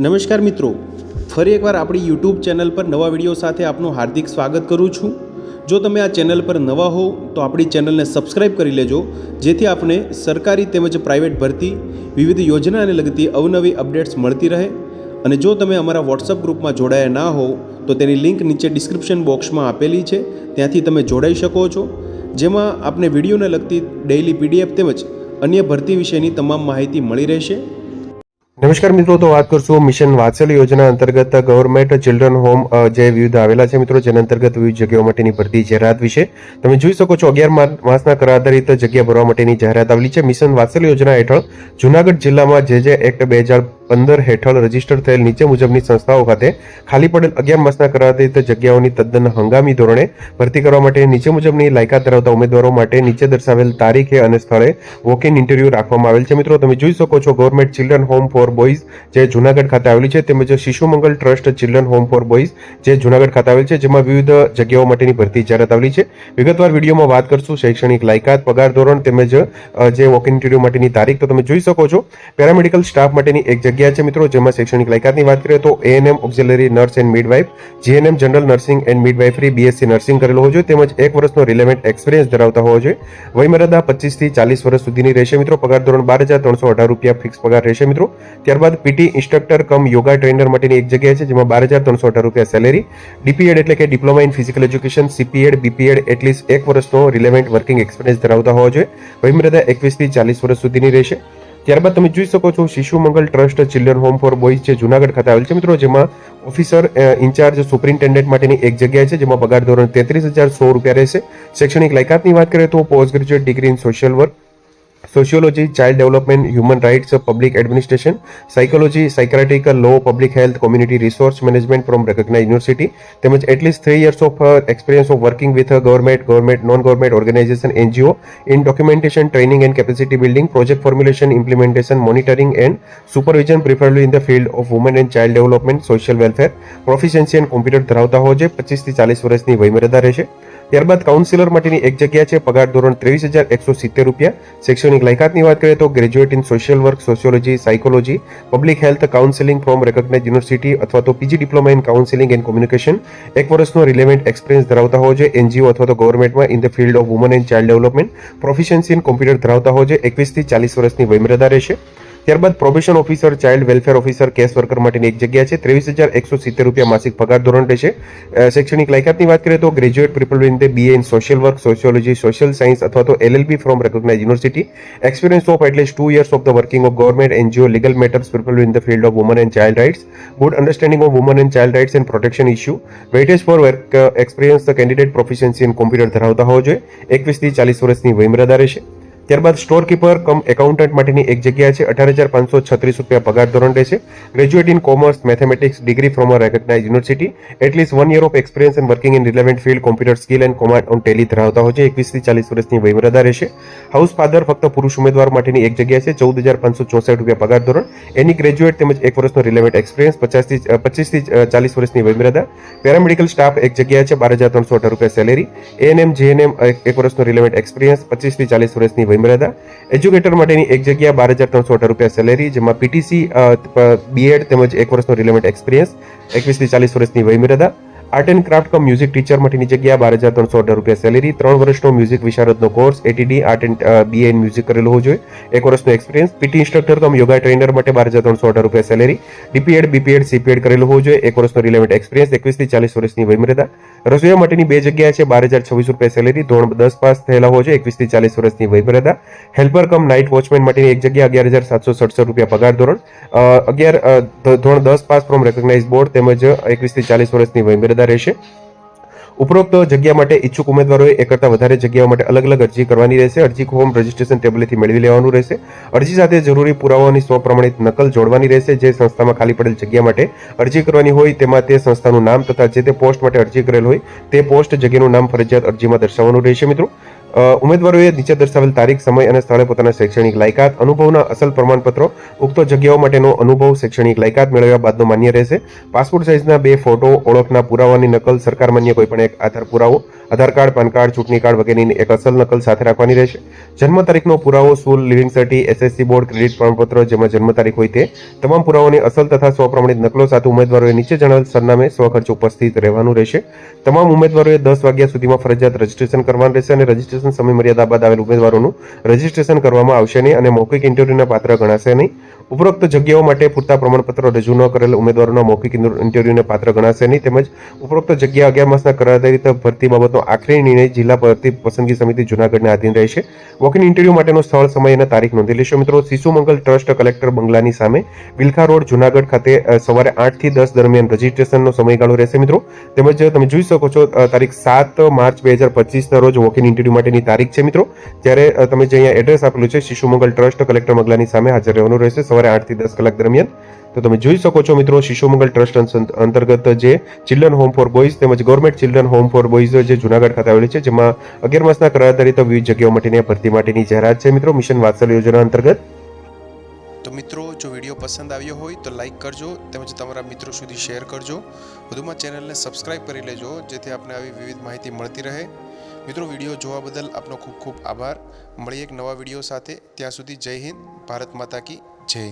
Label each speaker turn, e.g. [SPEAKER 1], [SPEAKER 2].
[SPEAKER 1] નમસ્કાર મિત્રો, ફરી એકવાર આપણી યુટ્યુબ ચેનલ પર નવા વિડીયો સાથે આપનું હાર્દિક સ્વાગત કરું છું। જો તમે આ ચેનલ પર નવા હો તો આપણી ચેનલને સબસ્ક્રાઇબ કરી લેજો, જેથી આપને સરકારી તેમજ પ્રાઇવેટ ભરતી વિવિધ યોજનાને લગતી અવનવી અપડેટ્સ મળતી રહે। અને જો તમે અમારા વોટ્સઅપ ગ્રુપમાં જોડાયા ના હો તો તેની લિંક નીચે ડિસ્ક્રિપ્શન બોક્સમાં આપેલી છે, ત્યાંથી તમે જોડાઈ શકો છો, જેમાં આપને વિડીયોને લગતી ડેઇલી પીડીએફ તેમજ અન્ય ભરતી વિશેની તમામ માહિતી મળી રહેશે।
[SPEAKER 2] નમસ્કાર મિત્રો, તો વાત કરશું મિશન વાત્સલ્ય યોજના અંતર્ગત ગવર્મેન્ટ ચિલ્ડ્રન હોમ જે વિવિધ આવેલા છે મિત્રો, જેના અંતર્ગત વિવિધ જગ્યાઓ માટેની ભરતી જાહેરાત વિશે તમે જોઈ શકો છો। 11 માસના કર આધારિત જગ્યા ભરવા માટેની જાહેરાત આવેલી છે। મિશન વાત્સલ્ય યોજના હેઠળ જૂનાગઢ જિલ્લામાં જે એક્ટ 2015 હેઠળ રજીસ્ટર થયેલ નીચે મુજબની સંસ્થાઓ ખાતે ખાલી પડેલ 11 માસના કર આધારિત જગ્યાઓની તદ્દન હંગામી ધોરણે ભરતી કરવા માટે નીચે મુજબની લાયકાત ધરાવતા ઉમેદવારો માટે નીચે દર્શાવેલ તારીખે અને સ્થળે વોક ઇન ઇન્ટરવ્યુ રાખવામાં આવેલ છે। મિત્રો તમે જોઈ શકો છો government children home for boys જે જૂનાગઢ ખાતે આવેલી છે, તેમજ Shishu Mangal trust children home for boys જે જૂનાગઢ ખાતે આવેલ છે, જેમાં વિવિધ જગ્યાઓ માટેની ભરતી જાહેરાત આવેલી છે। વિગતવાર વિડીયોમાં વાત કરશું શૈક્ષણિક લાયકાત, પગાર ધોરણ તેમજ જે વોક ઇન ઇન્ટરવ્યુ માટેની તારીખ। તો તમે જોઈ શકો છો પેરામેડિકલ સ્ટાફ માટેની એક જગ્યા છે મિત્રો, જેમાં શૈક્ષણિક લાયકાતની વાત કરીએ તો ANM auxiliary nurse and midwife, GNM general nursing and midwifery BSc nursing કરેલો હોવો જોઈએ, તેમજ 1 વર્ષનો રિલેવન્ટ એક્સપિરિયન્સ ધરાવતા હોવો જોઈએ। વયમર્યાદા 25 થી 40 વર્ષ સુધીની રહેશે મિત્રો। પગાર ધોરણ 12,318 રૂપિયા ફિક્સ પગાર રહેશે મિત્રો। ત્યારબાદ PT instructor cum yoga trainer માટેની એક જગ્યા છે, જેમાં 12,318 રૂપિયા સેલેરી। ડીપીએડ એટલે કે diploma in physical education, CPEd, BPEd at least 1 વર્ષનો રિલેવન્ટ વર્કિંગ એક્સપિરિયન્સ ધરાવતા હોવો જોઈએ। વયમર્યાદા 21 થી 40 વર્ષ સુધીની રહેશે। ત્યારબાદ તમે જોઈ શકો છો Shishu Mangal trust children home for boys જે જૂનાગઢ ખાતે આવેલ છે મિત્રો, જેમાં ઓફિસર ઇન્ચાર્જ સુપરિન્ટેન્ડન્ટ માટેની એક જગ્યા છે, જેમાં પગાર ધોરણ 33,100 રૂપિયા રહેશે। શૈક્ષણિક લાયકાતની વાત કરીએ તો post graduate degree in social work, sociology, child development, human rights, public administration, psychology, psychiatric law, public health, community resource management from recognise university, તેમજ at least 3 years of experience of working with government, non government organisation, NGO in documentation, training and capacity building, project formulation, implementation, monitoring and supervision preferably in the field of woman and child development, social welfare, proficiency and computer ધરાવતા હોવો જોઈએ। 25 થી 40 વર્ષની વયમર્યાદા રહેશે। ત્યારબાદ councillor માટેની એક જગ્યા છે, પગાર ધોરણ 23,170 રૂપિયા। શૈક્ષણિક લાયકાતની વાત કરીએ તો graduate in social work, sociology, psychology, public health, counselling from recognise university અથવા તો PG diploma in counselling and communication, 1 વર્ષનો રિલેવન્ટ એક્સપિરિયન્સ ધરાવતા હોવો જોઈએ એનજીઓ અથવા તો ગવર્મેન્ટમાં in the field of woman and child development, proficiency in computer ધરાવતા હોવો જોઈએ। 21 થી 40 વર્ષની વયમર્યાદા રહેશે। ત્યારબાદ probation officer, child welfare officer, case worker માટેની એક જગ્યા છે, 23,170 રૂપિયા માસિક પગાર ધોરણ રહેશે। શૈક્ષણિક લાયકાતની વાત કરીએ તો graduate preferably in the BA in social work, sociology, social science અથવા તો LLB from recognise university, experience of at least 2 years of the working of government, NGO, legal matters preferably in the field of woman and child rights, good understanding of woman and child rights and protection issue, weightage for work experience, the candidate proficiency in computer ધરાવતા હોવો જોઈએ। 21 થી 40 વર્ષની વયમર્યાદા રહેશે। ત્યારબાદ store keeper કમ accountant માટેની એક જગ્યા છે, 18,536 રૂપિયા પગાર ધોરણ રહેશે। Graduate in commerce, mathematics, degree from a recognise university, at least 1 year of experience and working in relevant field, computer skill and command on Tally ધરાવતા હોય છે। 21 થી 40 વર્ષની વયમર્યાદા રહેશે। હાઉસ ફાધર ફક્ત પુરુષ ઉમેદવાર માટેની એક જગ્યા છે, 14,564 રૂપિયા પગાર ધોરણ, એની ગ્રેજ્યુએટ તેમજ 1 વર્ષનો રિલેવન્ટ એક્સપિરિયન્સ, 25 થી 40 વર્ષની વયમર્યાદા। પેરામેડિકલ સ્ટાફ એક જગ્યા છે, 12,318 રૂપિયા સેલેરી। એએનએમ, જીએનએમ 1 વર્ષનો રિલેવન્ટ એક્સપિરિયન્સ, 25 થી 40 વર્ષની વયમર્યાદા। એજ્યુકેટર માટેની એક જગ્યા, 12,318 રૂપિયા સેલેરી, જેમાં પીટીસી, બીએડ તેમજ 1 વર્ષનો રિલેવન્ટ એક્સપિરિયન્સ, 21 થી 40 વર્ષની વયમર્યાદા। Art and craft cum music teacher માટેની જગ્યા, 12,318 રૂપિયા સેલેરી, 3 વર્ષનો મ્યુઝિક વિશારદનો course, ATD art and BA in music કરેલો હોવો જોઈએ, 1 વર્ષનો experience. PT instructor cum yoga trainer માટે 12,318 રૂપિયા સેલેરી, ડીપીએડ, બીપીએડ, સીપીએડ કરેલો હોવો જોઈએ, 1 વર્ષનો રિલેવન્ટ એક્સપિરિયન્સ, 21 થી 40 વર્ષની વયમર્યાદા। રસોઈયા માટેની 2 જગ્યા છે, 12,026 રૂપિયા સેલેરી, ધોરણ 10 પાસ થયેલા હોવો જોઈએ, 21 થી 40 વર્ષની વયમર્યાદા। હેલ્પર કમ નાઇટ વોચમેન માટેની એક જગ્યા, 11,767 રૂપિયા પગાર ધોરણ, ધોરણ 10 પાસ ફ્રોમ રેકોગ્નાઇઝ બોર્ડ તેમજ 21 થી 40 વર્ષની વયમર્યાદા રહેશે। ઉપરોક્ત જગ્યા માટે ઈચ્છુક ઉમેદવારોએ 1 કરતાં વધારે જગ્યાઓ માટે અલગ અલગ અરજી કરવાની રહેશે। અરજી ફોર્મ રજિસ્ટ્રેશન ટેબલેથી મેળવી લેવાનું રહેશે। અરજી સાથે જરૂરી પુરાવાઓની સ્વપ્રમાણિત નકલ જોડવાની રહેશે। જે સંસ્થામાં ખાલી પડેલ જગ્યા માટે અરજી કરવાની હોય તેમાં તે સંસ્થાનું નામ તથા જે તે પોસ્ટ માટે અરજી કરેલ હોય તે પોસ્ટ જગ્યાનું નામ ફરજિયાત અરજીમાં દર્શાવવાનું રહેશે મિત્રો। ઉમેદવારોએ નીચે દર્શાવેલ તારીખ, સમય અને સ્થળે પોતાના શૈક્ષણિક લાયકાત, અનુભવના અસલ પ્રમાણપત્રો, ઉક્ત જગ્યાઓ માટેનો અનુભવ, શૈક્ષણિક લાયકાત મેળવ્યા બાદનો માન્ય રહેશે. પાસપોર્ટ સાઇઝના 2 ફોટો, ઓળખના પુરાવાની નકલ, સરકાર માન્ય કોઈપણ એક આધાર પુરાવો, આધાર કાર્ડ, પાન કાર્ડ, ચૂંટણી કાર્ડ વગેરેની એક અસલ નકલ સાથે રાખવાની રહેશે. જન્મ તારીખનો પુરાવો, સ્કૂલ લિવિંગ સર્ટી, એસએસસી બોર્ડ ક્રેડિટ પ્રમાણપત્ર જેમાં જન્મ તારીખ હોય તે તમામ પુરાવાઓની અસલ તથા સ્વપ્રમાણિત નકલો સાથે ઉમેદવારોએ નીચે જણાવેલ સરનામે સ્વખર્ચે ઉપસ્થિત રહેવાનું રહેશે. તમામ ઉમેદવારોએ 10 વાગ્યા સુધીમાં ફરજિયાત રજીસ્ટ્રેશન કરવાનું રહેશે અને રજીસ્ટ્રેશન સમય મર્યાદા બાદ આવેલ ઉમેદવારોનું રજીસ્ટ્રેશન કરવામાં આવશે નહીં અને મૌખિક ઇન્ટરવ્યુના પાત્ર ગણાશે નહીં. ઉપરોક્ત જગ્યાઓ માટે પૂરતા પ્રમાણપત્રો રજૂ ન કરેલ ઉમેદવારોના મૌખિક ઇન્ટરવ્યુને પાત્ર ગણાશે નહીં. તેમજ ઉપરોક્ત જગ્યા 11 માસના કરાર આધારિત ભરતી બાબતનો આખરી નિર્ણય જિલ્લા ભરતી પસંદગી સમિતિ જૂનાગઢને આધીન રહેશે. વોક-ઇન ઇન્ટરવ્યુ માટેનો સ્થળ, સમય અને તારીખ નોંધી લેશો. મિત્રો, શિશુ મંગલ ટ્રસ્ટ કલેક્ટર બંગલાની સામે વિલખા રોડ જૂનાગઢ ખાતે સવારે 8 થી 10 દરમિયાન રજીસ્ટ્રેશનનો સમયગાળો રહેશે. મિત્રો, તેમજ તમે જોઈ શકો છો તારીખ 7 માર્ચ 2025ના રોજ વોક-ઇન ઇન્ટરવ્યુ માટેની તારીખ છે. મિત્રો, જ્યારે તમે જે અહીંયા એડ્રેસ આપેલું છે શિશુ મંગલ ટ્રસ્ટ કલેક્ટર બંગલાની સામે હાજર રહેવાનું રહેશે સવારે 8 થી 10 કલાક દરમિયાન. તો તમે જોઈ શકો છો મિત્રો, શિશુ મંગલ ટ્રસ્ટ અંતર્ગત જે ચિલ્ડ્રન હોમ ફોર બોયઝ તેમજ government children home for boys જે જૂનાગઢ ખાતે આવેલી છે, જેમાં 11 માસના કરાર આધારિત વિવિધ જગ્યાઓ માટેની ભરતી માટેની જાહેરાત છે. મિત્રો, મિશન વાત્સલ્ય યોજના અંતર્ગત.
[SPEAKER 1] તો મિત્રો, જો વિડીયો પસંદ આવ્યો હોય તો લાઈક કરજો તેમજ તમારા મિત્રો સુધી શેર કરજો. વધુમાં ચેનલને સબસ્ક્રાઈબ કરી લેજો જેથી આપને આવી વિવિધ માહિતી મળતી રહે. મિત્રો, વિડીયો જોવા બદલ આપનો ખૂબ ખૂબ આભાર. મળીએ એક નવા વિડીયો સાથે. ત્યાં સુધી જય હિન્દ, ભારત માતા કી જય.